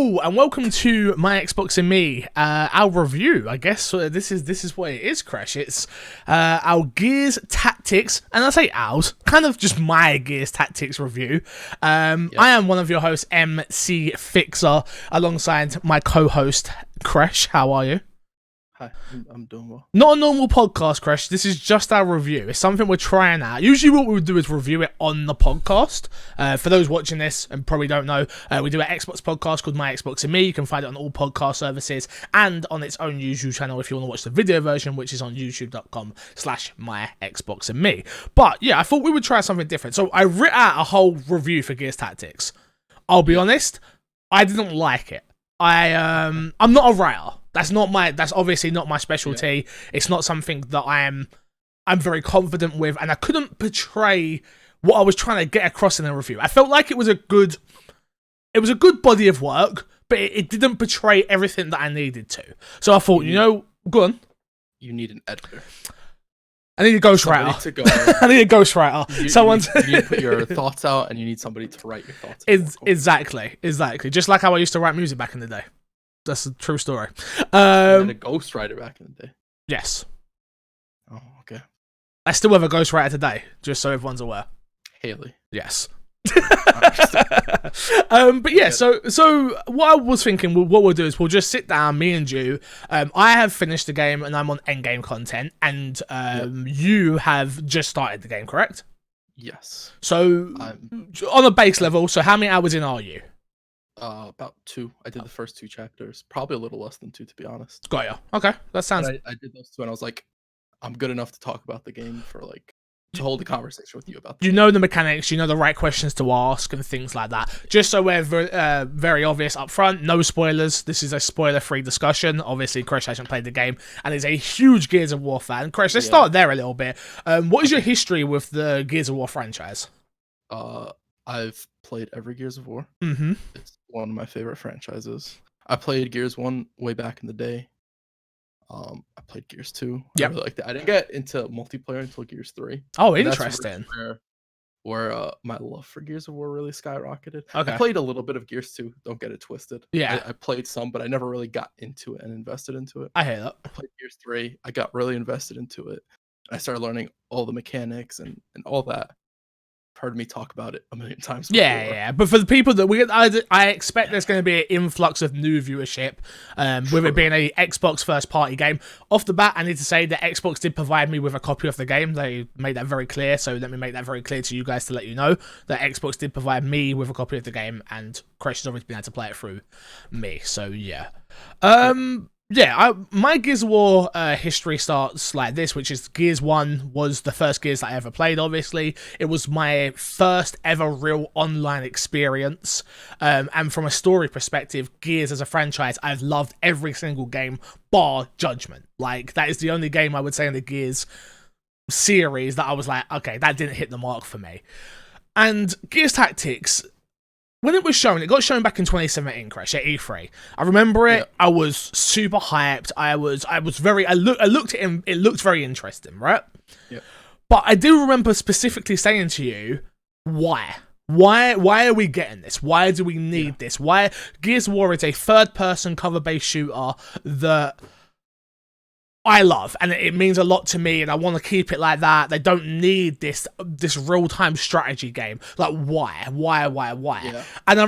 Hello and welcome to My Xbox and Me, our review. I guess this is what it is, Kresh. It's our Gears Tactics, and I say ours, kind of just my Gears Tactics review. I am one of your hosts, MC Fixer, alongside my co-host Kresh. How are you? Hi, I'm doing well. Not a normal podcast, Kresh. This is just our review. It's something we're trying out. Usually what we would do is review it on the podcast. For those watching this and probably don't know, we do an Xbox podcast called My Xbox and Me. You can find it on all podcast services and on its own YouTube channel if you want to watch the video version, which is on youtube.com/My Xbox and Me. But yeah, I thought we would try something different. So I writ out a whole review for Gears Tactics. I'll be honest, I didn't like it. I'm not a writer. That's obviously not my specialty. Yeah. It's not something that I'm very confident with, and I couldn't portray what I was trying to get across in the review. I felt like it was a good body of work, but it didn't portray everything that I needed to. So I thought, go on. You need an editor. I need a ghostwriter. I need a ghostwriter. You need to put your thoughts out, and you need somebody to write your thoughts. Exactly. Just like how I used to write music back in the day. That's a true story. And a ghostwriter back in the day. Yes. Oh, okay. I still have a ghostwriter today, just so everyone's aware. Haley. Yes. But yeah, so what I was thinking, what we'll do is we'll just sit down, me and you. I have finished the game and I'm on endgame content, and you have just started the game, correct? Yes. So on a base level, so how many hours in are you? About 2. I did the first 2 chapters. Probably a little less than 2, to be honest. Got ya. Okay, that sounds. I did those 2, and I was like, I'm good enough to talk about the game to hold a conversation with you about. You know the mechanics, you know the right questions to ask, and things like that. Just so we're very obvious up front, no spoilers. This is a spoiler-free discussion. Obviously, Kresh hasn't played the game and is a huge Gears of War fan. Kresh, let's start there a little bit. What is your history with the Gears of War franchise? I've played every Gears of War. Mm-hmm. It's one of my favorite franchises. I played Gears 1 way back in the day. I played Gears 2. Yeah, I really liked it. I didn't get into multiplayer until Gears 3. Oh, interesting. Where my love for Gears of War really skyrocketed. Okay. I played a little bit of Gears 2. Don't get it twisted. Yeah. I played some, but I never really got into it and invested into it. I hear that. I played Gears 3. I got really invested into it. I started learning all the mechanics and all that. Heard me talk about it a million times before. Yeah, but for the people that I expect there's going to be an influx of new viewership, with it being a Xbox first party game. Off the bat, I need to say that Xbox did provide me with a copy of the game. They made that very clear, so let me make that very clear to you guys to let you know that Xbox did provide me with a copy of the game, and Kresh has always been able to play it through me, so yeah. My Gears of War history starts like this, which is Gears 1 was the first Gears that I ever played, obviously. It was my first ever real online experience. And from a story perspective, Gears as a franchise, I've loved every single game, bar Judgment. Like, that is the only game I would say in the Gears series that I was like, okay, that didn't hit the mark for me. And Gears Tactics, when it was shown, it got shown back in 2017, Kresh, at E3. I remember it. Yeah. I was super hyped. I looked at him. It looked very interesting, right? Yeah. But I do remember specifically saying to you, why? Why are we getting this? Why do we need this? Why? Gears of War is a third-person cover-based shooter that I love, and it means a lot to me, and I want to keep it like that. They don't need this real-time strategy game. Like, why? Yeah. And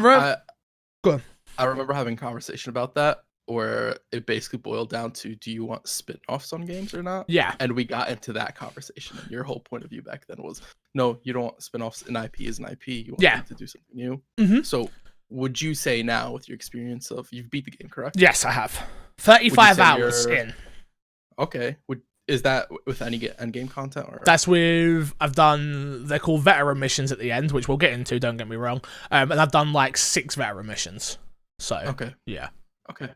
go on. I remember having a conversation about that, where it basically boiled down to, do you want spin-offs on games or not? Yeah. And we got into that conversation, and your whole point of view back then was, no, you don't want spin-offs. An IP is an IP. You want them to do something new. Mm-hmm. So would you say now, with your experience you've beat the game, correct? Yes, I have. 35 hours in. Okay. Is that with any endgame content? Or? That's with, they're called veteran missions at the end, which we'll get into, don't get me wrong. And I've done like 6 veteran missions. So, okay. Yeah. Okay.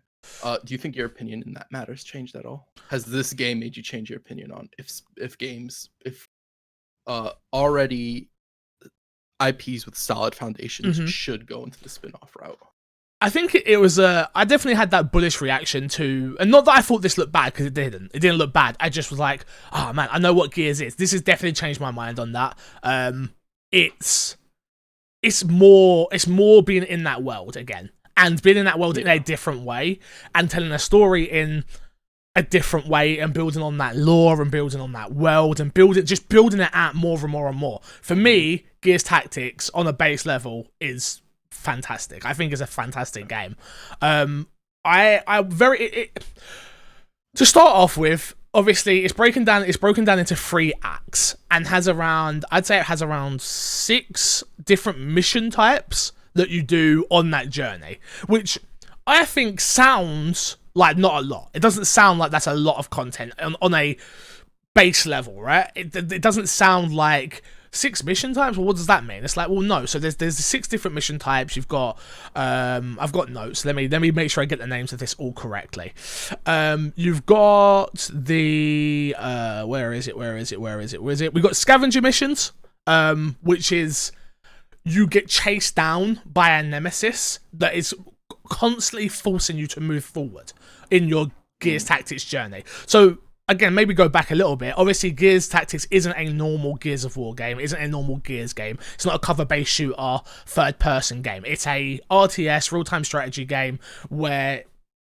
Do you think your opinion in that matters changed at all? Has this game made you change your opinion on if games, already IPs with solid foundations should go into the spin-off route? I think it was, I definitely had that bullish reaction to, and not that I thought this looked bad, because it didn't look bad. I just was like, oh man, I know what Gears is. This has definitely changed my mind on that. It's more being in that world again. and being in that world in a different way and telling a story in a different way and building on that lore and building on that world and building it out more and more and more. For me, Gears Tactics on a base level is fantastic. I think it's a fantastic game. To start off with, obviously it's broken down into 3 acts and I'd say it has around 6 different mission types that you do on that journey, which I think sounds like not a lot. It doesn't sound like that's a lot of content on a base level, right? It doesn't sound like 6 mission types. Well, what does that mean? It's like, well, no. So there's 6 different mission types. You've got I've got notes. Let me make sure I get the names of this all correctly. You've got the where is it? We've got Scavenger Missions, which is you get chased down by a nemesis that is constantly forcing you to move forward in your Gears Tactics journey. So again, maybe go back a little bit. Obviously, Gears Tactics isn't a normal Gears of War game. It isn't a normal Gears game. It's not a cover-based shooter, third-person game. It's a RTS, real-time strategy game where,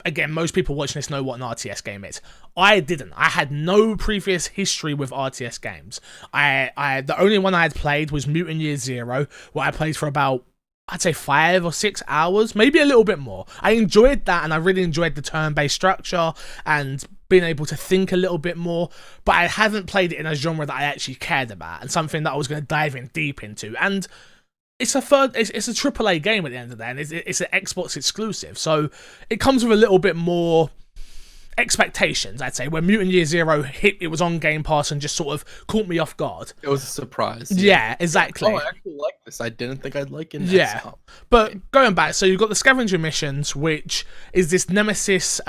again, most people watching this know what an RTS game is. I didn't. I had no previous history with RTS games. The only one I had played was Mutant Year Zero, where I played for about, I'd say 5 or 6 hours, maybe a little bit more. I enjoyed that, and I really enjoyed the turn-based structure and being able to think a little bit more, but I haven't played it in a genre that I actually cared about and something that I was going to dive in deep into. And it's a AAA game at the end of the day, and it's an Xbox exclusive, so it comes with a little bit more expectations, I'd say. When Mutant Year Zero hit, it was on Game Pass and just sort of caught me off guard. It was a surprise. Yeah, exactly. Oh, I actually like this. I didn't think I'd like it. But going back, so you've got the Scavenger Missions, which is this nemesis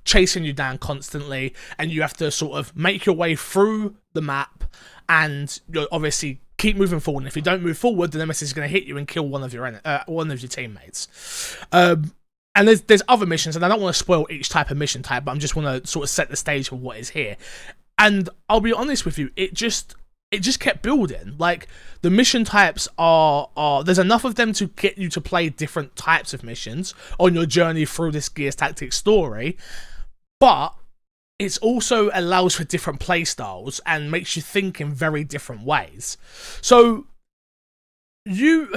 chasing you down constantly, and you have to sort of make your way through the map, and you'll obviously keep moving forward. And if you don't move forward, the nemesis is going to hit you and kill one of your teammates. And there's other missions, and I don't want to spoil each type of mission type, but I just want to sort of set the stage for what is here. And I'll be honest with you, it just kept building. Like, the mission types are there's enough of them to get you to play different types of missions on your journey through this Gears Tactics story, but it also allows for different play styles and makes you think in very different ways. So you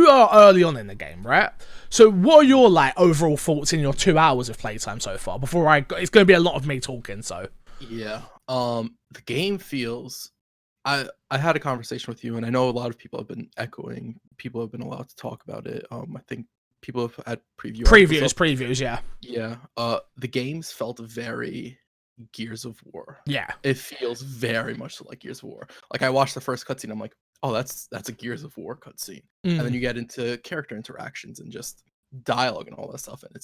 are early on in the game, right? So what are your overall thoughts in your 2 hours of playtime so far? It's going to be a lot of me talking, so yeah. The game feels. I had a conversation with you, and I know a lot of people have been echoing. People have been allowed to talk about it. I think people have had previews, yeah. Yeah. The games felt very Gears of War. Yeah. It feels very much like Gears of War. Like, I watched the first cutscene, I'm like, oh, that's a Gears of War cutscene. And then you get into character interactions and just dialogue and all that stuff, and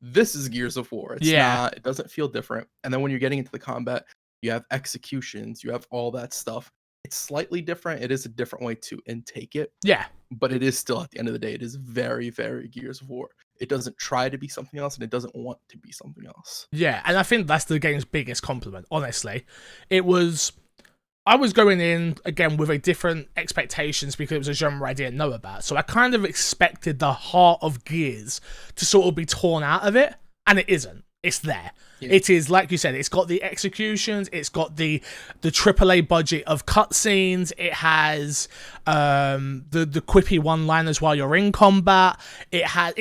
this is Gears of War. It's not, it doesn't feel different. And then when you're getting into the combat, you have executions, you have all that stuff. It's slightly different. It is a different way to intake it. Yeah. But it is still, at the end of the day, it is very, very Gears of War. It doesn't try to be something else, and it doesn't want to be something else. Yeah, and I think that's the game's biggest compliment, honestly. I was going in, again, with a different expectations because it was a genre I didn't know about. So I kind of expected the heart of Gears to sort of be torn out of it, and it isn't. It's there. Yeah. It is, like you said, it's got the executions, it's got the AAA budget of cutscenes, it has the quippy one-liners while you're in combat, it has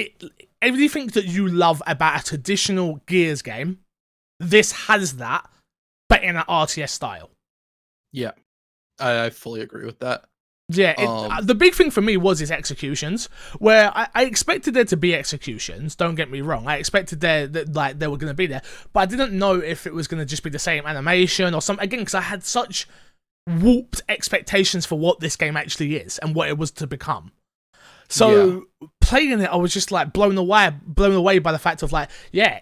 everything that you love about a traditional Gears game. This has that, but in an RTS style. Yeah, I fully agree with that. Yeah, the big thing for me was his executions, where I expected there to be executions, don't get me wrong. I expected they were going to be there, but I didn't know if it was going to just be the same animation or something, again, because I had such warped expectations for what this game actually is and what it was to become. So playing it, I was just blown away by the fact of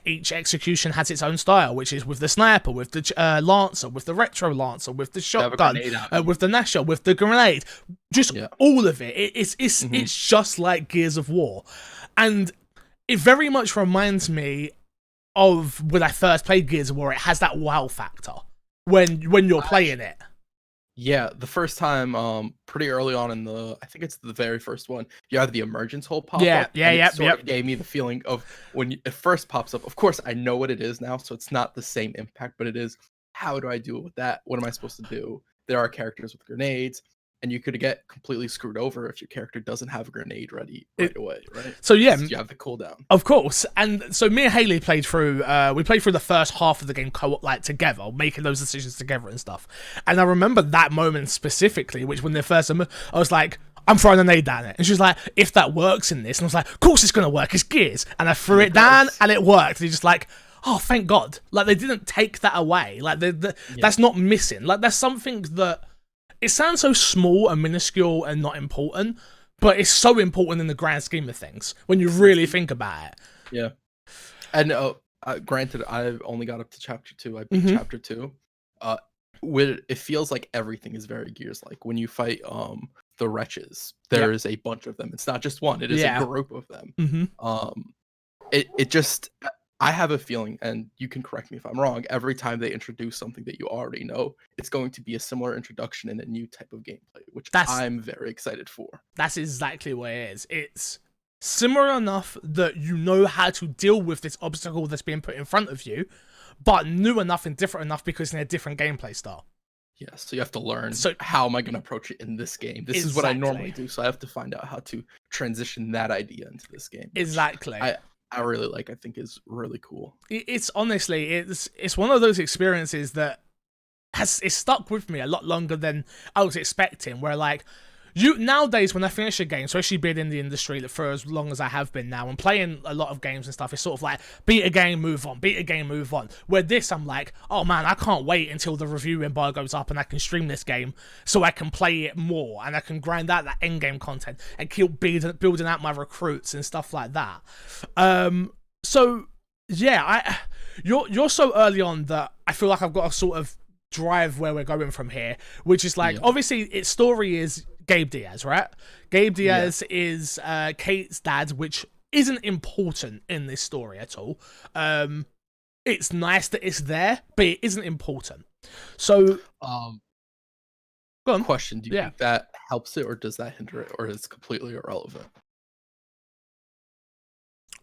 each execution has its own style, which is with the sniper, with the lancer, with the retro lancer, with the shotgun, with the Nasher, with the grenade, just all of it. It's just like Gears of War, and it very much reminds me of when I first played Gears of War. It has that wow factor when you're playing it. Yeah, the first time, pretty early on in I think it's the very first one, you have the emergence hole pop Yeah, up, yeah, and it yep, sort yep. of gave me the feeling of when it first pops up. Of course, I know what it is now, so it's not the same impact, but it is, how do I deal with that? What am I supposed to do? There are characters with grenades, and you could get completely screwed over if your character doesn't have a grenade ready right It, away, right? so yeah, Because you have the cooldown. of course. And so me and Haley played through. We played through the first half of the game co-op, like together, making those decisions together and stuff. And I remember that moment specifically, which when they first, I was like, I'm throwing a nade down it, and she was like, if that works in this, and I was like, of course it's gonna work. It's Gears, and I threw it down, and it worked. And you're just like, oh, thank God! Like they didn't take that away. Like that's not missing. Like that's something that it sounds so small and minuscule and not important, but it's so important in the grand scheme of things when you really think about it. Yeah. And granted, I've only got up to chapter 2. I beat chapter 2. With it feels like everything is very Gears like. When you fight the wretches, there is a bunch of them. It's not just one, it is a group of them. It just, I have a feeling, and you can correct me if I'm wrong, every time they introduce something that you already know, it's going to be a similar introduction in a new type of gameplay, which I'm very excited for. That's exactly what it is. It's similar enough that you know how to deal with this obstacle that's being put in front of you, but new enough and different enough because in a different gameplay style. Yeah, so you have to learn, how am I going to approach it in this game? This is what I normally do, so I have to find out how to transition that idea into this game. Exactly. I really like, I think is really cool. It's honestly, it's one of those experiences that it's stuck with me a lot longer than I was expecting, where like, nowadays when I finish a game, especially being in the industry for as long as I have been now and playing a lot of games and stuff, it's sort of like beat a game, move on, beat a game, move on. Where this, I'm like, oh man, I can't wait until the review embargo's up and I can stream this game so I can play it more and I can grind out that end game content and keep building out my recruits and stuff like that. So yeah, you're so early on that I feel like I've got to sort of drive where we're going from here, which is like, obviously its story is Gabe Diaz, right? Gabe Diaz is Kate's dad, which isn't important in this story at all. It's nice that it's there, but it isn't important. So, go on. Question: do you think that helps it, or does that hinder it, or is it completely irrelevant?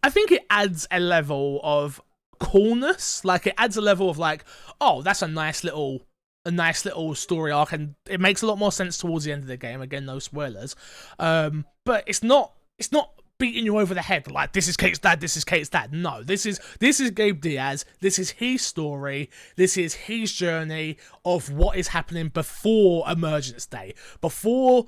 I think it adds a level of coolness. Like it adds a level of like, oh, that's a nice little story arc, and it makes a lot more sense towards the end of the game. Again, no spoilers. But it's not beating you over the head like this is Kate's dad, this is Kate's dad. No, this is Gabe Diaz. This is his story. This is his journey of what is happening before Emergence Day. Before,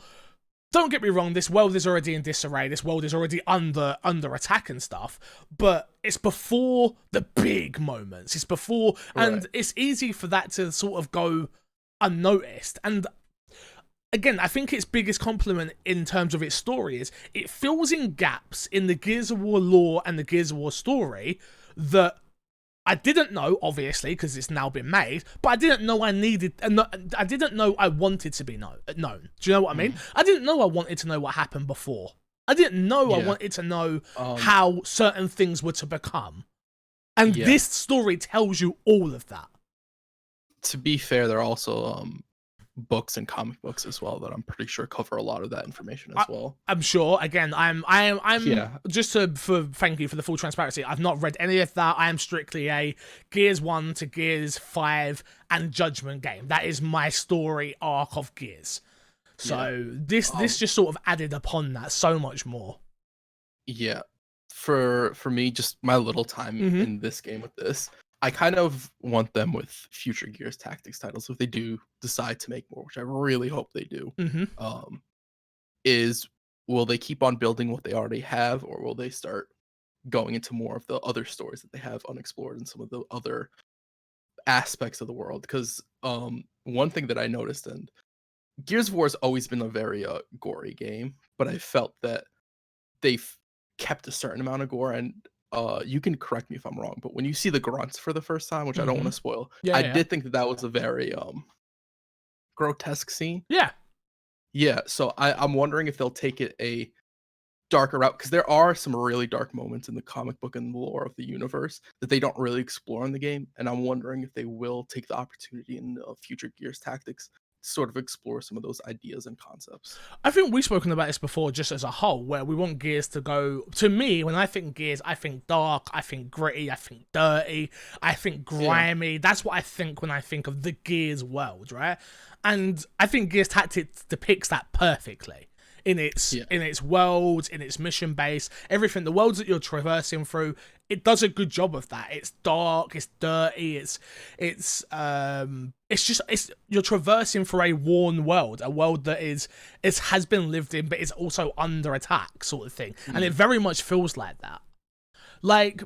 don't get me wrong, this world is already in disarray. This world is already under attack and stuff. But it's before the big moments. It's before, and it's easy for that to sort of go unnoticed. And again, I think its biggest compliment in terms of its story is it fills in gaps in the Gears of War lore and the Gears of War story that I didn't know, obviously, because it's now been made, but I didn't know I needed, and I didn't know I wanted to be known. Do you know what I mean? I didn't know I wanted to know what happened before. I didn't know I wanted to know how certain things were to become. And this story tells you all of that. To be fair, there are also books and comic books as well that I'm pretty sure cover a lot of that information as well. I'm sure. Again, I'm just thank you for the full transparency. I've not read any of that. I am strictly a Gears 1 to Gears 5 and Judgment game. That is my story arc of Gears. So this just sort of added upon that so much more. Yeah. For me, just my little time in this game with this, I kind of want them with future Gears Tactics titles, if they do decide to make more, which I really hope they do. Is, will they keep on building what they already have, or will they start going into more of the other stories that they have unexplored and some of the other aspects of the world? Because one thing that I noticed, and Gears of War has always been a very gory game, but I felt that they've kept a certain amount of gore, and you can correct me if I'm wrong, but when you see the grunts for the first time, which I don't want to spoil, I did think that was a very grotesque scene. Yeah, so I'm wondering if they'll take it a darker route, because there are some really dark moments in the comic book and the lore of the universe that they don't really explore in the game, and I'm wondering if they will take the opportunity in future Gears Tactics sort of explore some of those ideas and concepts. I think we've spoken about this before just as a whole, where we want Gears to go. To me, when I think Gears, I think dark, I think gritty, I think dirty, I think grimy. Yeah. That's what I think when I think of the Gears world, right? And I think Gears Tactics depicts that perfectly. In its world, in its mission base, everything, the worlds that you're traversing through, it does a good job of that. It's dark, it's dirty, it's you're traversing through a worn world, a world that has been lived in, but is also under attack, sort of thing. And it very much feels like that. Like,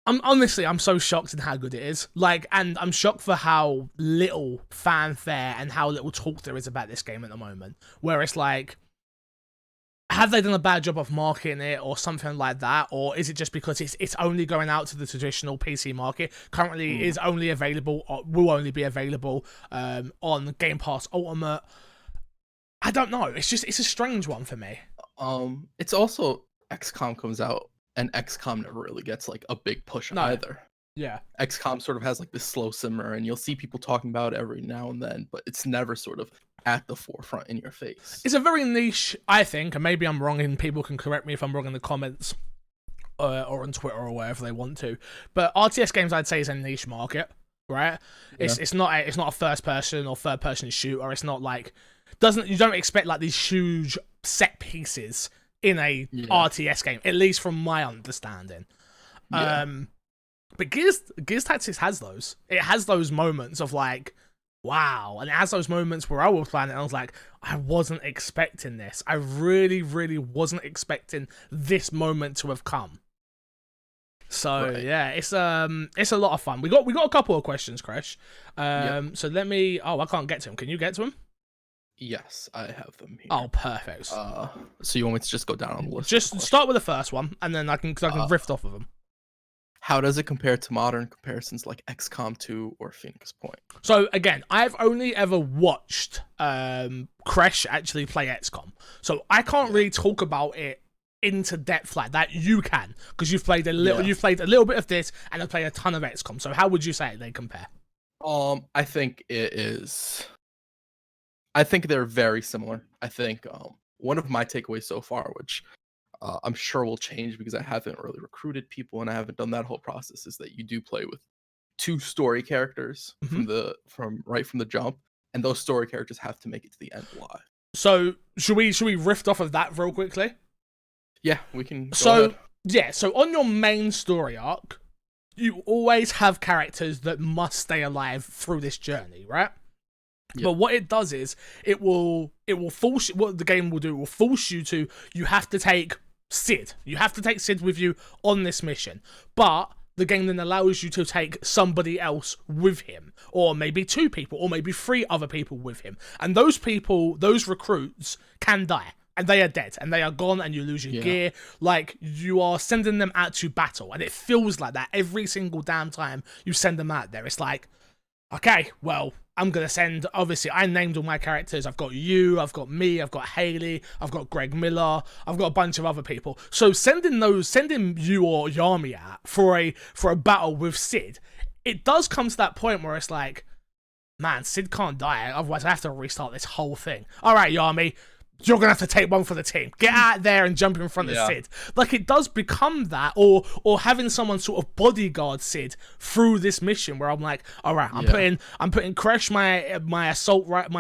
I'm so shocked in how good it is. Like, and I'm shocked for how little fanfare and how little talk there is about this game at the moment. Where it's like, have they done a bad job of marketing it or something like that? Or is it just because it's only going out to the traditional PC market? Currently is only available, or will only be available on Game Pass Ultimate. I don't know. It's a strange one for me. It's also XCOM comes out. And XCOM never really gets like a big push either. Yeah. XCOM sort of has like this slow simmer, and you'll see people talking about it every now and then, but it's never sort of at the forefront in your face. It's a very niche, I think, and maybe I'm wrong, and people can correct me if I'm wrong in the comments or on Twitter or wherever they want to. But RTS games, I'd say, is a niche market, right? Yeah. It's not a first person or third person shooter. It's not like you don't expect like these huge set pieces in a RTS game, at least from my understanding. Yeah. But Gears Tactics has those. It has those moments of like, wow. And it has those moments where I was playing it and I was like, I wasn't expecting this. I really, really wasn't expecting this moment to have come. So yeah, it's a lot of fun. We got a couple of questions, Kresh. So let me I can't get to them. Can you get to them? Yes, I have them here. Oh, perfect. So you want me to just go down on the list? Just start with the first one, and then I can riff off of them. How does it compare to modern comparisons like XCOM 2 or Phoenix Point? So again, I've only ever watched Kresh actually play XCOM, so I can't really talk about it into depth like that. You can, because you've played a little bit of this, and I've played a ton of XCOM. So how would you say they compare? I think it is. I think they're very similar. I think one of my takeaways so far, which I'm sure will change because I haven't really recruited people and I haven't done that whole process, is that you do play with two story characters from the jump, and those story characters have to make it to the end alive. So should we riff off of that real quickly? Yeah, we can. Go ahead. So on your main story arc, you always have characters that must stay alive through this journey, right? Yep. But what it does is it will force what the game will do. It will force you to. You have to take Sid. You have to take Sid with you on this mission. But the game then allows you to take somebody else with him, or maybe two people, or maybe three other people with him. And those people, those recruits, can die. And they are dead, and they are gone, and you lose your gear. Like, you are sending them out to battle, and it feels like that every single damn time you send them out there. It's like, okay, well, I'm going to send, obviously, I named all my characters. I've got you, I've got me, I've got Haley, I've got Greg Miller, I've got a bunch of other people. So sending you or Yami out for a battle with Sid, it does come to that point where it's like, man, Sid can't die, otherwise I have to restart this whole thing. All right, Yami, you're going to have to take one for the team. Get out there and jump in front of Sid. Like, it does become that, or having someone sort of bodyguard Sid through this mission where I'm like, all right, I'm putting Kresh, my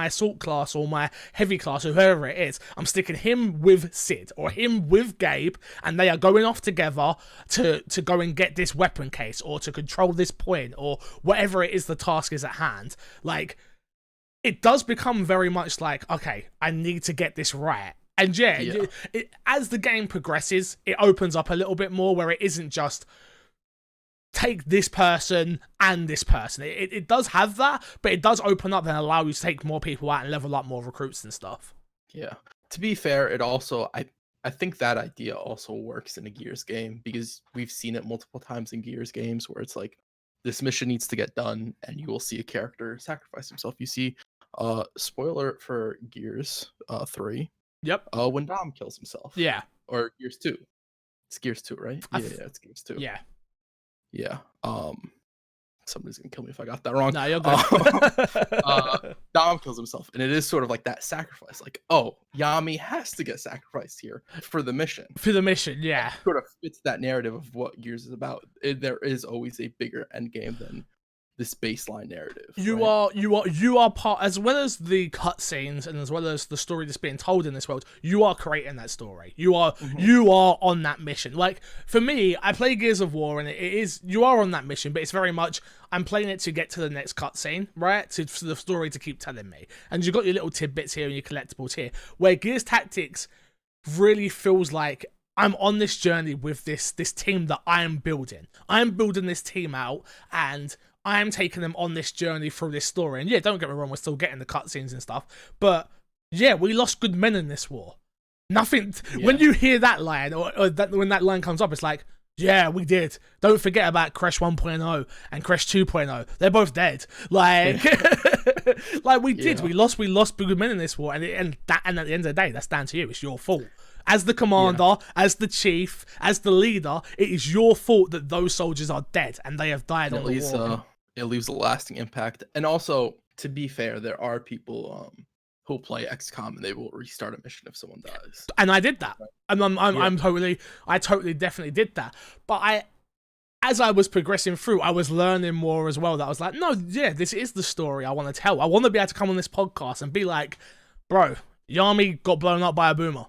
assault class, or my heavy class, or whoever it is. I'm sticking him with Sid, or him with Gabe, and they are going off together to go and get this weapon case, or to control this point, or whatever it is the task is at hand. Like, it does become very much like, okay, I need to get this right. And as the game progresses, it opens up a little bit more where it isn't just take this person and this person. It does have that, but it does open up and allow you to take more people out and level up more recruits and stuff. Yeah. To be fair, it also, I think that idea also works in a Gears game, because we've seen it multiple times in Gears games where it's like, this mission needs to get done, and you will see a character sacrifice himself. You see, spoiler for Gears 3. Yep. When Dom kills himself. Yeah. Or Gears 2. It's Gears 2, right? Yeah, it's Gears 2. Yeah. Yeah. somebody's gonna kill me if I got that wrong. No, you're good. Dom kills himself, and it is sort of like that sacrifice. Like, oh, Yami has to get sacrificed here for the mission. For the mission, yeah. It sort of fits that narrative of what Gears is about. There is always a bigger end game than this baseline narrative. You are part, as well as the cutscenes and as well as the story that's being told in this world. You are creating that story. You are on that mission. Like for me, I play Gears of War, and it is you are on that mission, but it's very much I'm playing it to get to the next cutscene, right? For the story to keep telling me, and you've got your little tidbits here and your collectibles here. Where Gears Tactics really feels like I'm on this journey with this team that I am building. I'm building this team out, and I am taking them on this journey through this story. And yeah, don't get me wrong, we're still getting the cutscenes and stuff. But yeah, we lost good men in this war. Nothing. Yeah. When you hear that line, or when that line comes up, it's like, yeah, we did. Don't forget about Kresh 1.0 and Kresh 2.0. They're both dead. Like, like we did. We lost good men in this war, and at the end of the day, that's down to you. It's your fault. As the commander, as the chief, as the leader, it is your fault that those soldiers are dead and they have died on the war. It leaves a lasting impact. And also, to be fair, there are people who'll play XCOM and they will restart a mission if someone dies. And I did that. And I totally definitely did that. But as I was progressing through, I was learning more as well. That I was like, no, yeah, this is the story I want to tell. I want to be able to come on this podcast and be like, bro, Yami got blown up by a boomer.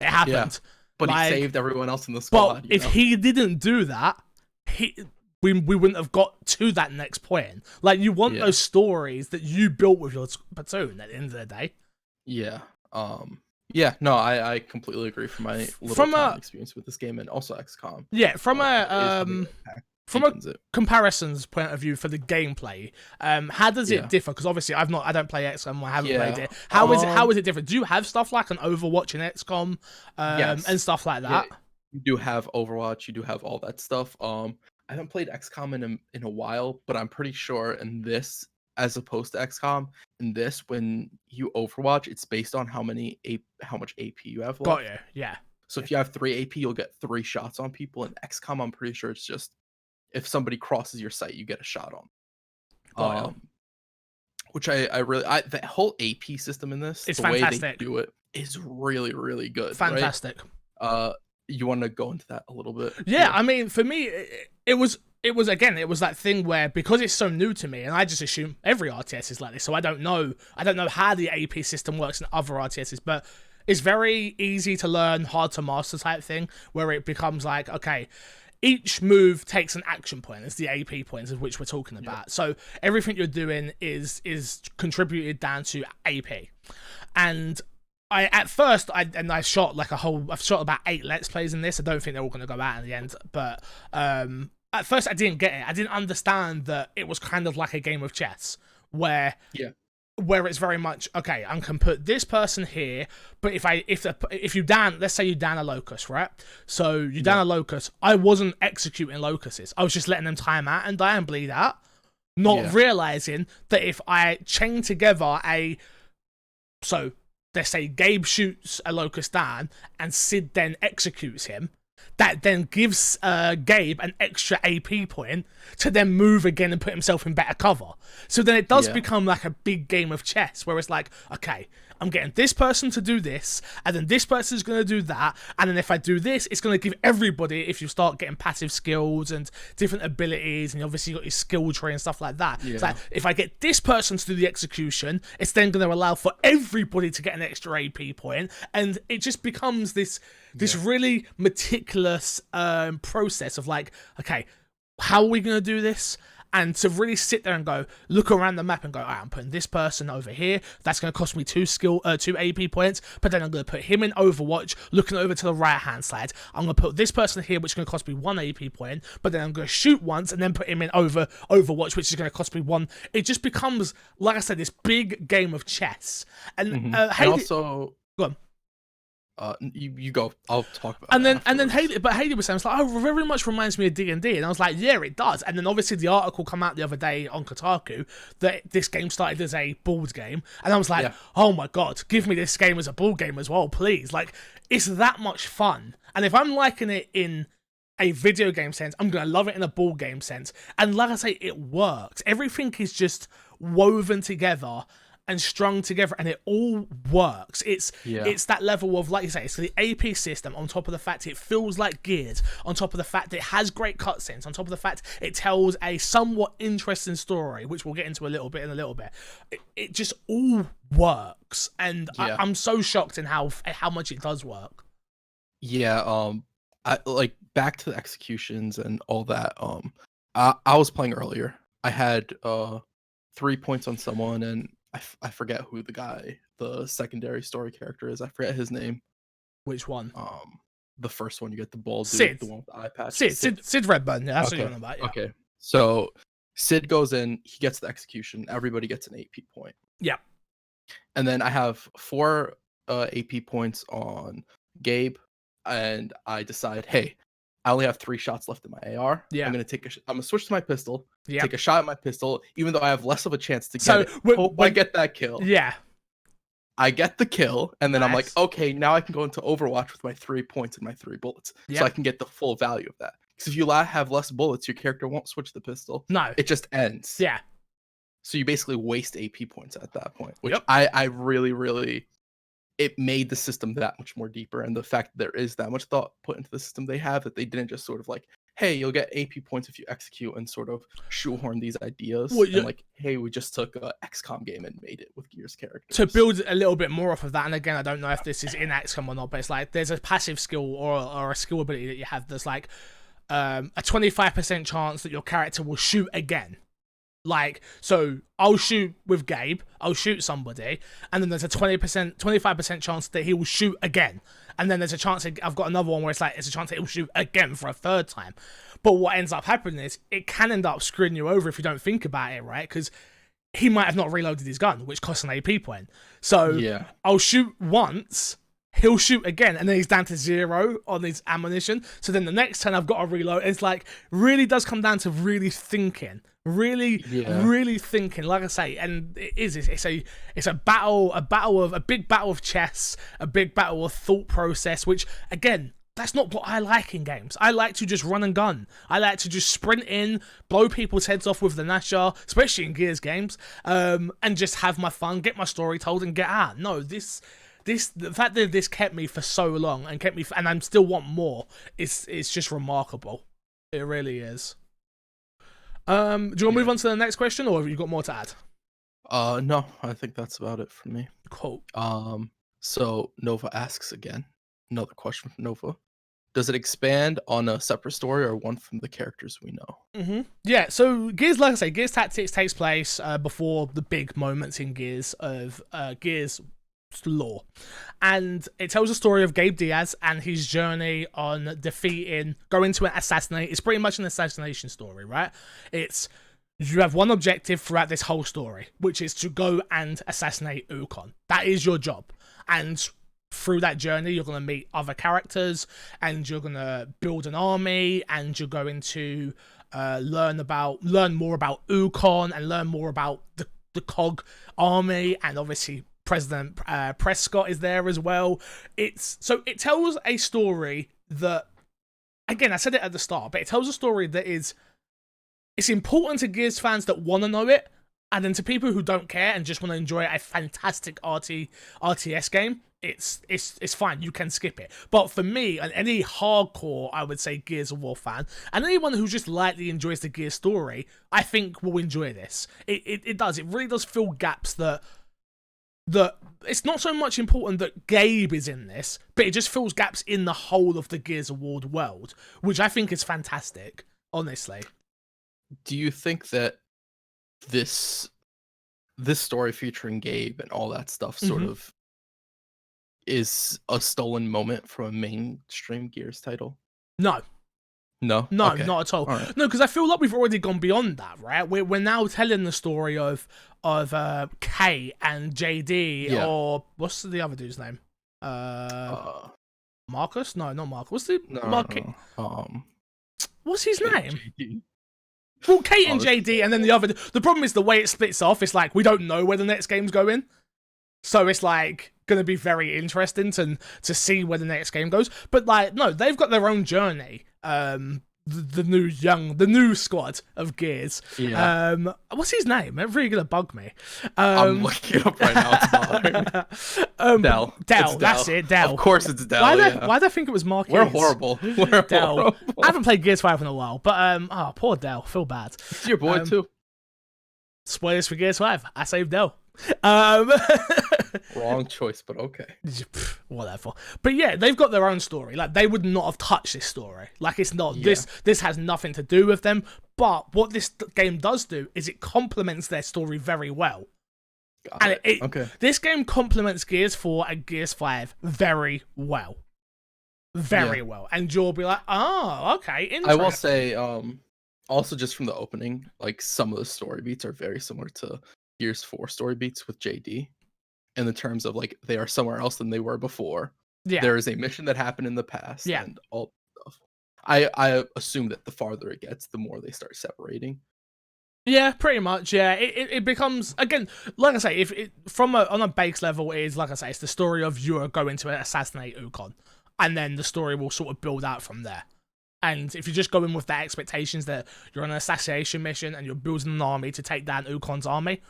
It happened. Yeah, but he saved everyone else in the squad. But if he didn't do that, we wouldn't have got to that next point. Like, you want those stories that you built with your platoon at the end of the day. Yeah. No, I completely agree from my little experience with this game and also XCOM. Yeah, from a comparisons point of view for the gameplay, how does it differ? Because obviously I don't play XCOM, I haven't played it. How is it different? Do you have stuff like an Overwatch in XCOM and stuff like that? Yeah, you do have Overwatch, you do have all that stuff. I haven't played XCOM in a while, but I'm pretty sure in this, as opposed to XCOM, in this, when you Overwatch, it's based on how much AP you have left. Got you, yeah. So if you have 3 AP, you'll get 3 shots on people. In XCOM, I'm pretty sure it's just if somebody crosses your sight, you get a shot on. Which I really the whole AP system in this, it's the fantastic. Way they do it is really, really good. Fantastic. Right? You want to go into that a little bit? Yeah, I mean, for me, it was that thing where, because it's so new to me, and I just assume every RTS is like this, so I don't know how the AP system works in other RTSs, but it's very easy to learn, hard to master type thing, where it becomes like, okay, each move takes an action point. It's the AP points of which we're talking about. Yeah. So everything you're doing is contributed down to AP. And I've shot about 8 Let's Plays in this. I don't think they're all going to go out in the end. But at first I didn't get it. I didn't understand that it was kind of like a game of chess where it's very much, okay, I can put this person here, but if you down, let's say you down a locust, right? So you down a locust, I wasn't executing locusts. I was just letting them time out and die and bleed out, not realizing that if I chain together so let's say Gabe shoots a locust down and Sid then executes him, that then gives Gabe an extra AP point to then move again and put himself in better cover. So then it does become like a big game of chess where it's like, okay, I'm getting this person to do this, and then this person's going to do that, and then if I do this, it's going to give everybody, if you start getting passive skills and different abilities, and obviously you got your skill tree and stuff like that. It's like, if I get this person to do the execution, it's then going to allow for everybody to get an extra AP point, and it just becomes this really meticulous process of like, okay, how are we going to do this? And to really sit there and go, look around the map and go, all right, I'm putting this person over here. That's going to cost me 2 AP points. But then I'm going to put him in Overwatch, looking over to the right-hand side. I'm going to put this person here, which is going to cost me 1 AP point. But then I'm going to shoot once and then put him in Overwatch, which is going to cost me 1. It just becomes, like I said, this big game of chess. And also, go on. You go. I'll talk about. And then Haley was saying, it's like, oh, very much reminds me of D&D, and I was like, yeah, it does. And then obviously the article come out the other day on Kotaku that this game started as a board game, and I was like, oh my god, give me this game as a board game as well, please. Like, it's that much fun. And if I'm liking it in a video game sense. I'm going to love it in a board game sense. And like I say, it works. Everything is just woven together and strung together, and it all works. It's that level of, like you say, it's the AP system on top of the fact it feels like Gears, on top of the fact it has great cutscenes, on top of the fact it tells a somewhat interesting story, which we'll get into a little bit. It just all works, and I'm so shocked in how much it does work. Yeah, I like back to the executions and all that. I was playing earlier. I had 3 points on someone, and I forget who the secondary story character is. I forget his name. Which one? The first one, you get the bald dude, Sid. the one with the eye patch. Sid Redburn. Yeah, that's what you're on about. Yeah. Okay. So Sid goes in, he gets the execution. Everybody gets an AP point. Yeah. And then I have 4 AP points on Gabe, and I decide, hey, I only have 3 shots left in my AR. Yeah. I'm gonna switch to my pistol. Yeah. Take a shot at my pistol, even though I have less of a chance to get it. Hope I get that kill. Yeah. I get the kill, and then I'm like, okay, now I can go into Overwatch with my 3 points and my 3 bullets, so I can get the full value of that. Because if you have less bullets, your character won't switch the pistol. No, it just ends. Yeah. So you basically waste AP points at that point, which I really, really, it made the system that much more deeper, and the fact that there is that much thought put into the system they have, that they didn't just sort of like, hey, you'll get AP points if you execute, and sort of shoehorn these ideas. Well, and like, hey, we just took a XCOM game and made it with Gears characters. To build a little bit more off of that, and again, I don't know if this is in XCOM or not, but it's like there's a passive skill or a skill ability that you have that's like a 25% chance that your character will shoot again. Like, so I'll shoot with Gabe, I'll shoot somebody, and then there's a 25% chance that he will shoot again. And then there's a chance I've got another one where it's like, it's a chance that he'll shoot again for a 3rd time. But what ends up happening is it can end up screwing you over if you don't think about it, right? Because he might have not reloaded his gun, which costs an AP point. So I'll shoot once, he'll shoot again, and then he's down to 0 on his ammunition. So then the next turn I've got to reload. It's like, really does come down to really thinking. Really thinking, like I say, and it's a big battle of chess, a big battle of thought process, which again, that's not what I like in games. I like to just run and gun. I like to just sprint in, blow people's heads off with the Nashar, especially in Gears games, and just have my fun, get my story told, and get out. No, the fact that this kept me for so long and and I still want more, it's just remarkable. It really is. Do you want to move on to the next question, or have you got more to add? No, I think that's about it for me. Cool. So Nova asks again, another question from Nova. Does it expand on a separate story or one from the characters we know? Yeah, so Gears, like I say, Gears Tactics takes place before the big moments in Gears of Gears lore, and it tells a story of Gabe Diaz and his journey on going to assassinate. It's pretty much an assassination story, right? You have one objective throughout this whole story, which is to go and assassinate Ukon. That is your job, and through that journey you're going to meet other characters, and you're going to build an army, and you're going to learn more about Ukon, and learn more about the COG army, and obviously President Prescott is there as well. It tells a story that, again, I said it at the start, but it tells a story that it's important to Gears fans that want to know it, and then to people who don't care and just want to enjoy a fantastic RTS game, it's fine. You can skip it. But for me, and any hardcore, I would say, Gears of War fan, and anyone who just lightly enjoys the Gears story, I think will enjoy this. It does. It really does fill gaps that it's not so much important that Gabe is in this, but it just fills gaps in the whole of the Gears of War world, which I think is fantastic, honestly. Do you think that this story featuring Gabe and all that stuff sort of is a stolen moment from a mainstream Gears title? No. No, okay. Not at all. Right. No, because I feel like we've already gone beyond that, right? We're now telling the story of Kay and JD, or what's the other dude's name? Marcus? No, not Marcus. What's the what's his name? JD. Well, Kate and JD, and then the other. The problem is the way it splits off. It's like we don't know where the next game's going, so it's like going to be very interesting to see where the next game goes. But like, no, they've got their own journey. the new squad of Gears. Yeah. What's his name? It's really gonna bug me. I'm looking it up right now. It's bothering me. Dell. Dell. That's it. Dell. Of course, it's Dell. Why do I think it was Marquez? We're horrible. We're Dell. horrible. I haven't played Gears 5 in a while, but poor Dell. Feel bad. It's your boy too. Spoilers for Gears 5. I saved Dell. Wrong choice, but okay. Whatever. But yeah, they've got their own story. Like, they would not have touched this story. Like, it's not this has nothing to do with them. But what this game does do is it complements their story very well. This game complements Gears 4 and Gears 5 very well. Very well. And you'll be like, oh, okay, interesting. I will say, also just from the opening, like, some of the story beats are very similar to Gears 4 story beats with JD. In the terms of, like, they are somewhere else than they were before. Yeah. There is a mission that happened in the past and all stuff. I assume that the farther it gets, the more they start separating. Yeah, pretty much. Yeah, it becomes, again, like I say, if it on a base level, it is, like I say, it's the story of you are going to assassinate Ukon, and then the story will sort of build out from there. And if you just go in with the expectations that you're on an assassination mission and you're building an army to take down Ukon's army,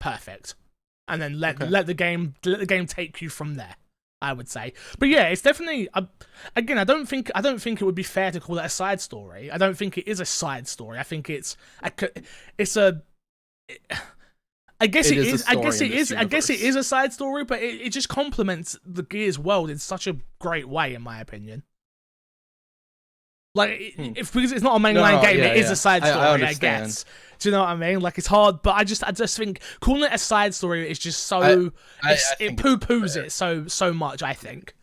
perfect. And then let the game take you from there, I would say. But yeah, it's definitely again, I don't think it would be fair to call it a side story. I don't think it is a side story. I think it's a I guess it is a side story, but it just complements the Gears world in such a great way, in my opinion. Like, because it's not a mainline game, it is a side story, I guess. Do you know what I mean? Like, it's hard, but I just think calling it a side story is just so it poo-poos it so much, I think.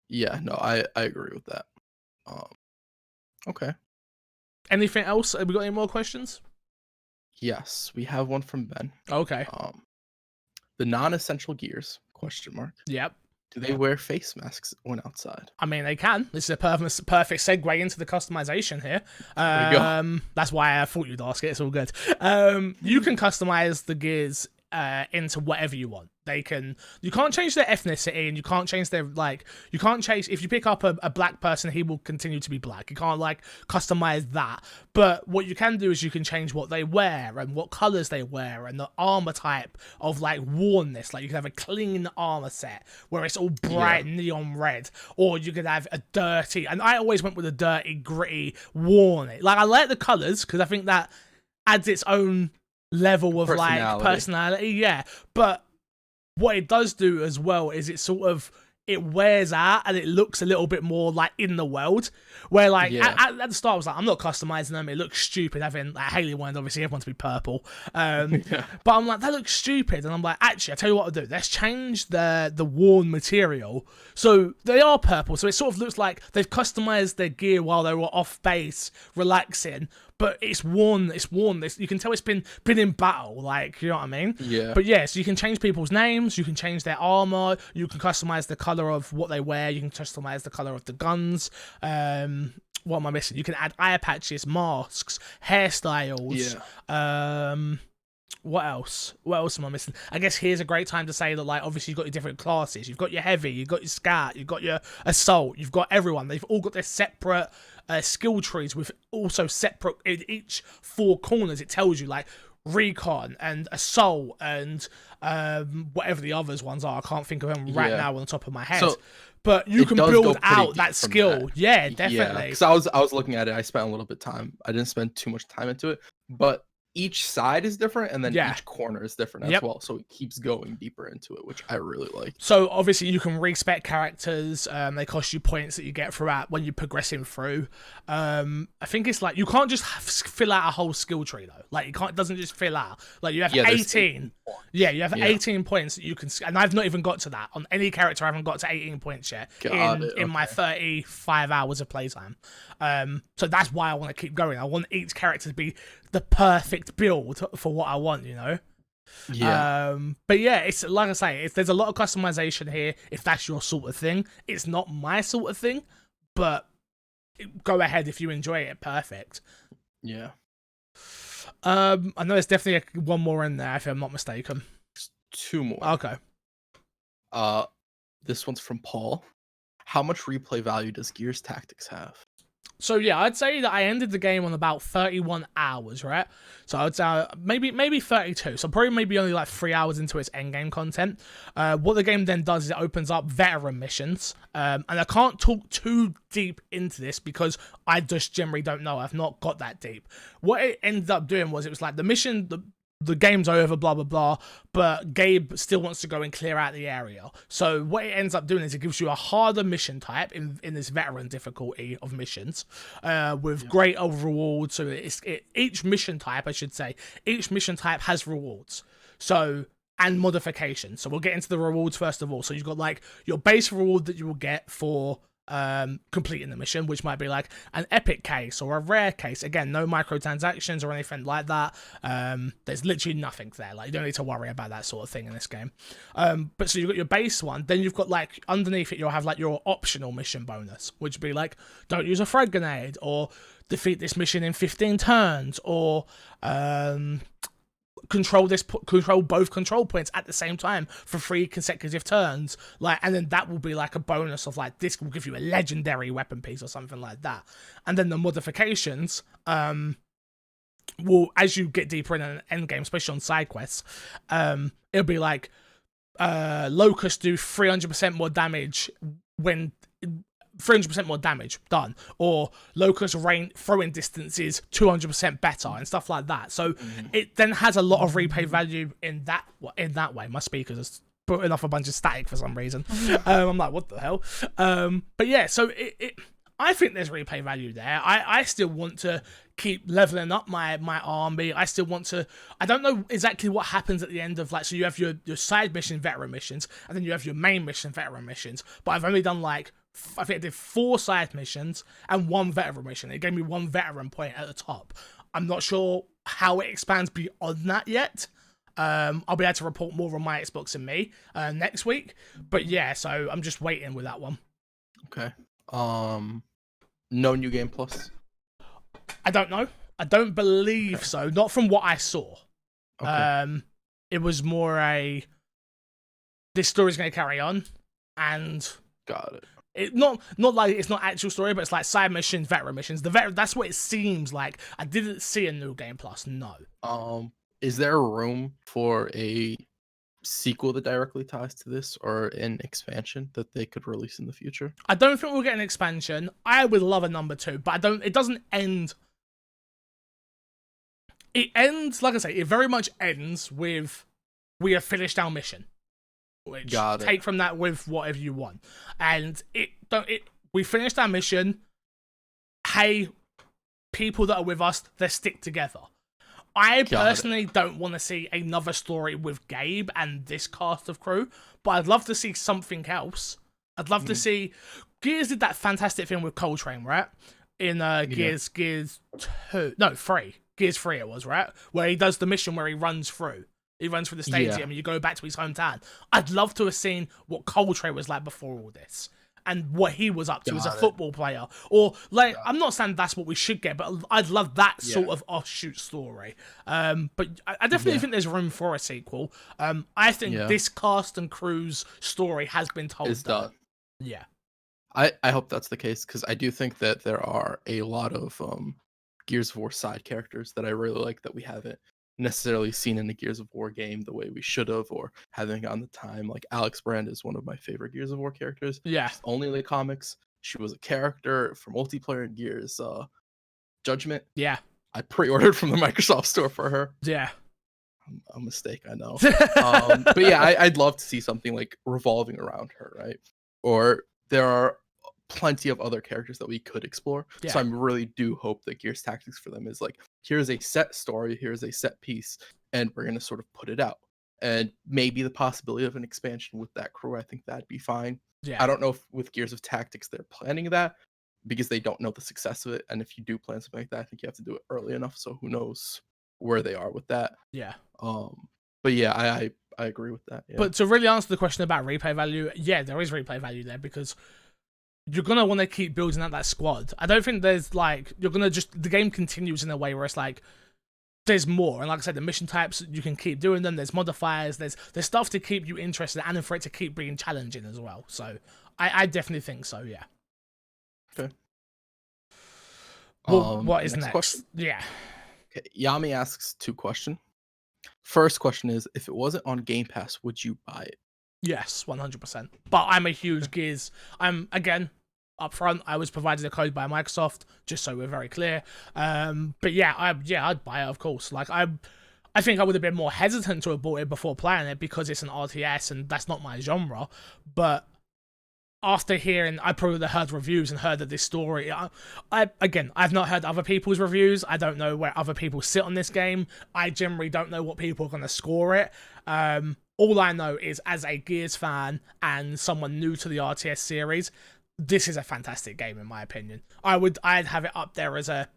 Yeah, no, I agree with that. Okay. Anything else? Have we got any more questions? Yes, we have one from Ben. Okay. The non-essential Gears ? Yep. Do they wear face masks when outside? I mean, they can. This is a perfect segue into the customization here. There you go. That's why I thought you'd ask it. It's all good. You can customize the Gears into whatever you want. You can't change their ethnicity, and you can't change their, like, you can't change, if you pick up a black person, he will continue to be black. You can't, like, customize that. But what you can do is you can change what they wear and what colors they wear and the armor type of, like, wornness. Like, you can have a clean armor set where it's all bright neon red, or you could have a dirty, and I always went with a dirty, gritty, worn. Like, I like the colors because I think that adds its own level of like personality, but what it does do as well is it wears out and it looks a little bit more like in the world, where like at the start I was like, I'm not customizing them, it looks stupid having, like, Haley wanted obviously everyone to be purple, but I'm like, that looks stupid, and I'm like, actually, I tell you what I'll do, let's change the worn material so they are purple, so it sort of looks like they've customized their gear while they were off base relaxing, but it's worn. You can tell it's been in battle, like, you know what I mean? Yeah. But yeah, so you can change people's names, you can change their armor, you can customize the color of what they wear, you can customize the color of the guns. What am I missing? You can add eye patches, masks, hairstyles. Yeah. What else? What else am I missing? I guess here's a great time to say that, like, obviously you've got your different classes. You've got your heavy, you've got your scout, you've got your assault, you've got everyone. They've all got their separate skill trees with also separate, in each four corners it tells you, like, recon and assault and whatever the others ones are. I can't think of them right now on the top of my head. So, but you can build out that skill. That. Yeah, definitely. Yeah, because I was looking at it. I spent a little bit of time. I didn't spend too much time into it, but each side is different, and then each corner is different as well. So it keeps going deeper into it, which I really like. So obviously you can respec characters. They cost you points that you get throughout when you're progressing through. I think it's like you can't just fill out a whole skill tree though. Like it doesn't just fill out. Like you have 18. Yeah, you have 18 points that you can, and I've not even got to that on any character. I haven't got to 18 points yet in my 35 hours of playtime. So that's why I want to keep going. I want each character to be the perfect build for what I want, you know? Yeah. But yeah, it's like I say, there's a lot of customization here if that's your sort of thing. It's not my sort of thing, but go ahead if you enjoy it. Perfect. Yeah. I know there's definitely one more in there if I'm not mistaken. Two more. Okay. This one's from Paul. How much replay value does Gears Tactics have? So yeah, I'd say that I ended the game on about 31 hours, right? So I'd say maybe 32. So probably maybe only like 3 hours into its endgame content. What the game then does is it opens up veteran missions. And I can't talk too deep into this because I just generally don't know. I've not got that deep. What it ended up doing was it was like the mission, the game's over, blah, blah, blah, but Gabe still wants to go and clear out the area. So what it ends up doing is it gives you a harder mission type in this veteran difficulty of missions with greater rewards. So each mission type, I should say, each mission type has rewards. So, and modifications. So we'll get into the rewards first of all. So you've got like your base reward that you will get for completing the mission, which might be like an epic case or a rare case. Again, no microtransactions or anything like that. There's literally nothing there. Like, you don't need to worry about that sort of thing in this game. But so you've got your base one, then you've got like underneath it, you'll have like your optional mission bonus, which would be like, don't use a frag grenade, or defeat this mission in 15 turns, or control both control points at the same time for 3 consecutive turns, like, and then that will be like a bonus of like, this will give you a legendary weapon piece or something like that. And then the modifications will, as you get deeper in an end game, especially on side quests, it'll be like locusts do 300% more damage when 300% more damage done, or locust throwing distance is 200% better, and stuff like that. So it then has a lot of replay value in that way. My speakers are putting off a bunch of static for some reason. I'm like, what the hell? But yeah, so I think there's replay value there. I still want to keep leveling up my army. I still want to. I don't know exactly what happens at the end of, like, so you have your side mission veteran missions, and then you have your main mission veteran missions. But I've only done like, I think I did 4 side missions and 1 veteran mission. It gave me 1 veteran point at the top. I'm not sure how it expands beyond that yet. I'll be able to report more on my Xbox and me next week. But yeah, so I'm just waiting with that one. Okay. No new game plus? I don't know. I don't believe so. Not from what I saw. Okay. It was more this story's going to carry on, and got it. It not like it's not actual story, but it's like side missions, veteran missions. That's what it seems like. I didn't see a new game plus. No. Is there room for a sequel that directly ties to this, or an expansion that they could release in the future? I don't think we'll get an expansion. I would love a number 2, but it doesn't end. It ends, like I say, it very much ends with, we have finished our mission. Which, take from that with whatever you want. And we finished our mission. Hey, people that are with us, they stick together. I personally don't want to see another story with Gabe and this cast of crew, but I'd love to see something else. I'd love to see. Gears did that fantastic thing with Coltrane, right? In Gears 2, no, 3. Gears 3 it was, right? Where he does the mission where he runs through the stadium and you go back to his hometown. I'd love to have seen what Coltrane was like before all this, and what he was up to as a football player. Or, like, I'm not saying that's what we should get, but I'd love that sort of offshoot story. But I definitely think there's room for a sequel. I think this cast and crew's story has been told. It's done. Yeah. I hope that's the case, because I do think that there are a lot of Gears of War side characters that I really like that we haven't necessarily seen in a Gears of War game the way we should have, or haven't gotten the time. Like, Alex Brand is one of my favorite Gears of War characters. Yeah. Only in the comics. She was a character for multiplayer in Gears Judgment. Yeah. I pre-ordered from the Microsoft store for her. Yeah. A mistake, I know. But yeah, I'd love to see something like revolving around her, right? Or there are plenty of other characters that we could explore. Yeah. So I really do hope that Gears Tactics for them is like, here's a set story, here's a set piece, and we're going to sort of put it out. And maybe the possibility of an expansion with that crew, I think that'd be fine. Yeah. I don't know if with Gears of Tactics they're planning that, because they don't know the success of it. And if you do plan something like that, I think you have to do it early enough, so who knows where they are with that. Yeah. But yeah, I agree with that. Yeah. But to really answer the question about replay value, yeah, there is replay value there, because you're going to want to keep building out that squad. I don't think there's like, you're going to just, the game continues in a way where it's like, there's more. And like I said, the mission types, you can keep doing them. There's modifiers, there's stuff to keep you interested and for it to keep being challenging as well. So I definitely think so, yeah. Okay. What is next? Question. Yeah. Okay, Yami asks 2 questions. First question is, if it wasn't on Game Pass, would you buy it? Yes, 100%. But I'm a huge Okay. Gears. Again, up front, I was provided a code by Microsoft, just so we're very clear. But yeah, I'd buy it, of course. Like I think I would have been more hesitant to have bought it before playing it because it's an RTS and that's not my genre. But after hearing, I probably heard reviews and heard of this story. I've not heard other people's reviews. I don't know where other people sit on this game. I generally don't know what people are going to score it. All I know is, as a Gears fan and someone new to the RTS series, this is a fantastic game in my opinion. I'd have it up there as a.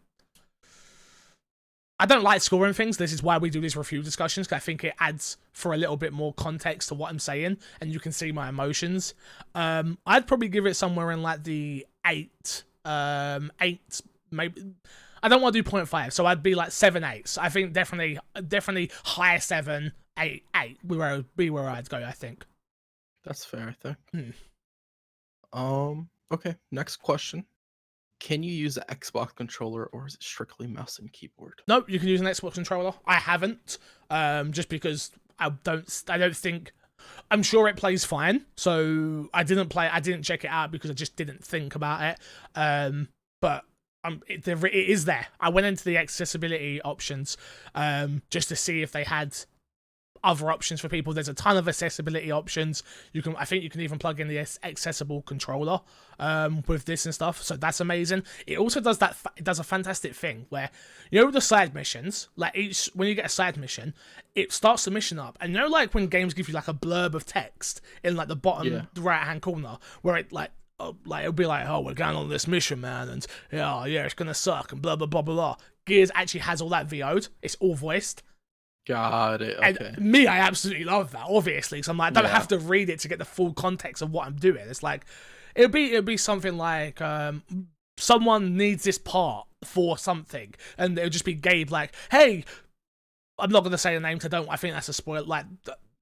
I don't like scoring things. This is why we do these review discussions, because I think it adds for a little bit more context to what I'm saying, and you can see my emotions. I'd probably give it somewhere in like the 8, 8 maybe. I don't want to do 0.5, so I'd be like 7 8s. I think definitely higher 7, 8, 8 be where I'd go. I think that's fair. I think. Okay. Next question. Can you use an Xbox controller, or is it strictly mouse and keyboard? Nope, you can use an Xbox controller. I haven't, just because I don't think. I'm sure it plays fine, so I didn't check it out because I just didn't think about it. But it is there. I went into the accessibility options, just to see if they had other options for people. There's a ton of accessibility options. I think you can even plug in the accessible controller with this and stuff. So that's amazing. It also does it does a fantastic thing where, the side missions, like when you get a side mission, it starts the mission up, and like when games give you like a blurb of text in like the bottom right hand corner, where it it'll be like, oh, we're going on this mission, man, and yeah, it's gonna suck and blah blah blah blah blah. Gears actually has all that VO'd. It's all voiced. Got it. Okay. And me, I absolutely love that, obviously, because I'm like, I don't have to read it to get the full context of what I'm doing. It's like, it'll be something like, someone needs this part for something, and it'll just be Gabe like, hey, I'm not gonna say the name because I think that's a spoiler. Like,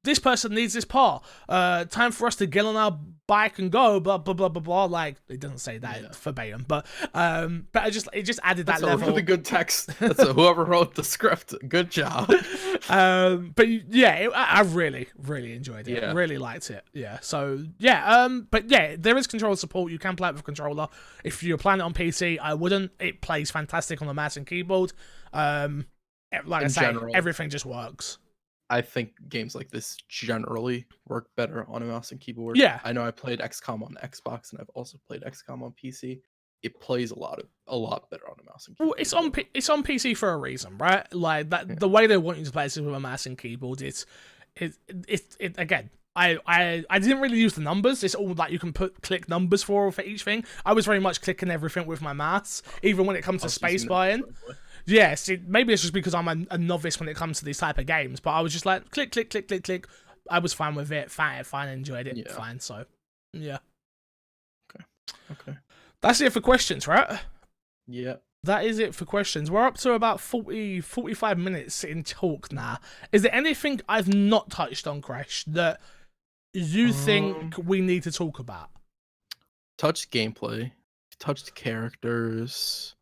this person needs this part. Time for us to get on our bike and go. Blah blah blah blah blah. Like, it doesn't say that verbatim, but it just added that level. Really good text. That's whoever wrote the script. Good job. But yeah, I really enjoyed it. Yeah. Really liked it. Yeah. So yeah. But yeah, there is controller support. You can play it with controller. If you're playing it on PC, I wouldn't. It plays fantastic on the mouse and keyboard. Like I say, everything just works. I think games like this generally work better on a mouse and keyboard. Yeah. I know I played XCOM on Xbox, and I've also played XCOM on PC. It plays a lot better on a mouse and keyboard. Well, it's on PC for a reason, right? Like that, the way they want you to play this with a mouse and keyboard, it again. I didn't really use the numbers. It's all like you can click numbers for each thing. I was very much clicking everything with my mouse, even when it comes to space buying. Yes, maybe it's just because I'm a novice when it comes to these type of games, but I was just like, click, click, click, click, click. I was fine with it. Fine, enjoyed it. Fine, so, yeah. Okay. That's it for questions, right? Yeah. That is it for questions. We're up to about 45 minutes in talk now. Is there anything I've not touched on, Kresh, that you think we need to talk about? Touched gameplay. Touched characters.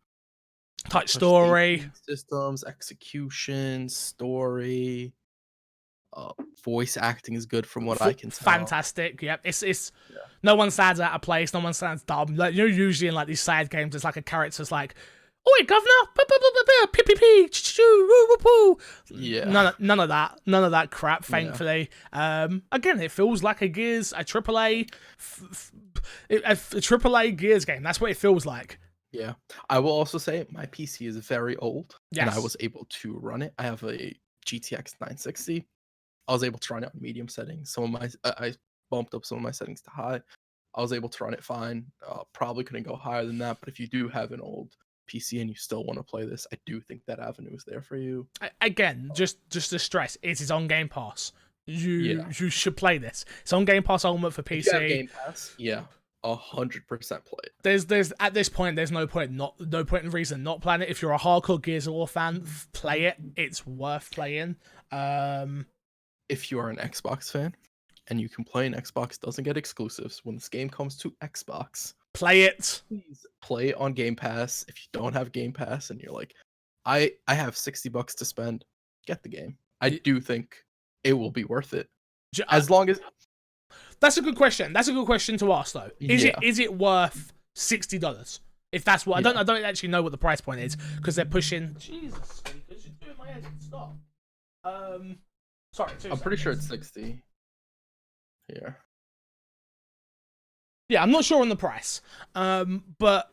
Touch story, systems, execution, story, voice acting is good from what I can tell. Fantastic. Yep. It's no one stands out of place. No one stands dumb. Like, usually in like these side games, it's like a character's like, "Oi, governor!" Pee pee pee. Yeah. None of that crap. Thankfully. Again, it feels like a Gears, a AAA Gears game. That's what it feels like. Yeah, I will also say my PC is very old, and I was able to run it. I have a GTX 960. I was able to run it on medium settings. I bumped up some of my settings to high. I was able to run it fine. Probably couldn't go higher than that, but if you do have an old PC and you still want to play this, I do think that avenue is there for you. Again, just to stress, it is on Game Pass. You should play this. It's on Game Pass Ultimate for PC. If you have Game Pass, 100% play it. There's at this point, there's no point in reason not playing it. If you're a hardcore Gears of War fan, play it. It's worth playing. If you are an Xbox fan and you can play, and Xbox doesn't get exclusives, when this game comes to Xbox, Play it. Please play it on Game Pass. If you don't have Game Pass and you're like, I have $60 to spend, get the game. I do think it will be worth it. As long as that's a good question. That's a good question to ask though. Is it worth $60? If that's what I don't actually know what the price point is because they're pushing. Jesus, speakers, you're doing my head. Stop. Sorry. I'm pretty sure it's 60. Here. Yeah, I'm not sure on the price. But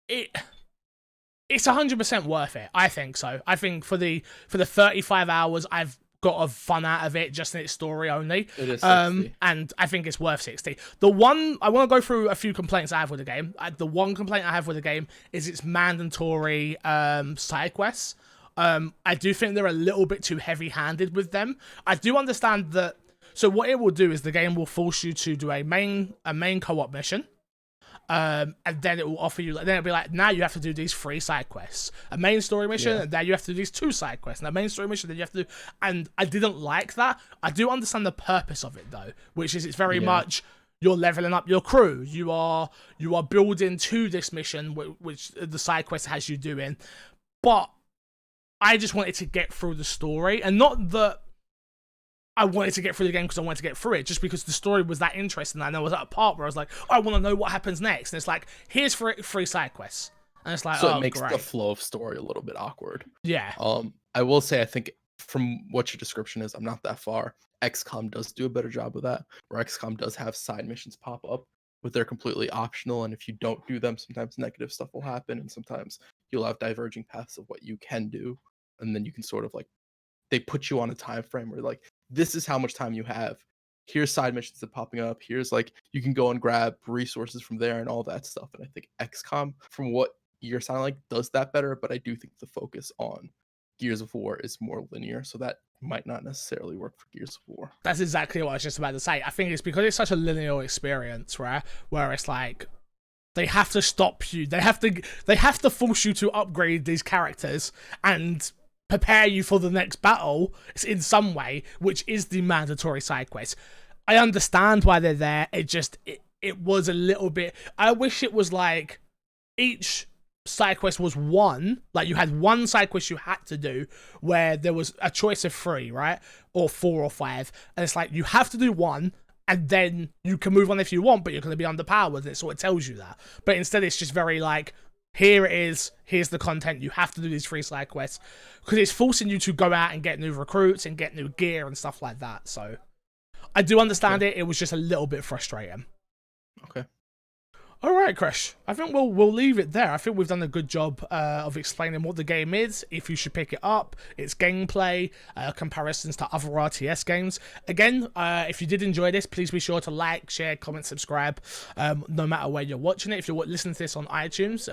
it's 100% worth it. I think so. I think for the 35 hours, I've got a fun out of it just in its story only. It is 60. And I think it's worth 60. The one I want to go through a few complaints I have with the game. The one complaint I have with the game is its mandatory side quests. I do think they're a little bit too heavy-handed with them. I do understand that. So what it will do is the game will force you to do a main co-op mission. And then it will offer you, then it'll be like, now you have to do these 3 side quests. A main story mission, and then you have to do these 2 side quests. And a main story mission, then you have to do, and I didn't like that. I do understand the purpose of it though, which is it's very much, you're leveling up your crew. You are building to this mission, which the side quest has you doing. But I just wanted to get through the story, and not that I wanted to get through the game because I wanted to get through it, just because the story was that interesting. And I was at a part where I was like, oh, I want to know what happens next. And it's like, here's 3 side quests. And it's like, so it makes the flow of story a little bit awkward. Yeah. I will say, I think from what your description is, I'm not that far. XCOM does do a better job with that, where XCOM does have side missions pop up, but they're completely optional. And if you don't do them, sometimes negative stuff will happen. And sometimes you'll have diverging paths of what you can do. And then you can sort of like, they put you on a time frame where like, this is how much time you have. Here's side missions that popping up. Here's like, you can go and grab resources from there and all that stuff. And I think XCOM, from what you're sounding like, does that better. But I do think the focus on Gears of War is more linear. So that might not necessarily work for Gears of War. That's exactly what I was just about to say. I think it's because it's such a linear experience, right? Where it's like, they have to stop you. They have to force you to upgrade these characters and prepare you for the next battle in some way, which is the mandatory side quest. I understand why they're there. It was a little bit. I wish it was like each side quest was one. Like you had one side quest you had to do where there was a choice of 3, right, or 4 or 5, and it's like you have to do one. And then you can move on if you want, but you're going to be underpowered. And it sort of tells you that. But instead, it's just very like, here it is, here's the content, you have to do these 3 side quests. Because it's forcing you to go out and get new recruits and get new gear and stuff like that. So, I do understand it was just a little bit frustrating. Okay. Alright, Kresh, I think we'll leave it there. I think we've done a good job of explaining what the game is, if you should pick it up, its gameplay, comparisons to other RTS games. Again, if you did enjoy this, please be sure to like, share, comment, subscribe, no matter where you're watching it. If you're listening to this on iTunes,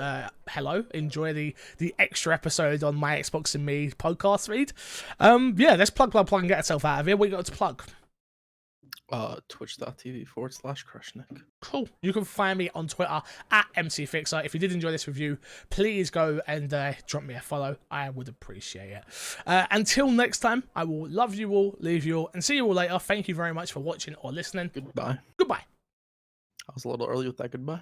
hello, enjoy the extra episode on my Xbox and Me podcast feed. Yeah, let's plug and get ourselves out of here. What you got to plug? Twitch.tv/Kreshnik. Cool. You can find me on Twitter at MCFixer. If you did enjoy this review, please go and drop me a follow. I would appreciate it. Until next time, I will love you all, leave you all, and see you all later. Thank you very much for watching or listening. Goodbye. Goodbye. I was a little early with that goodbye.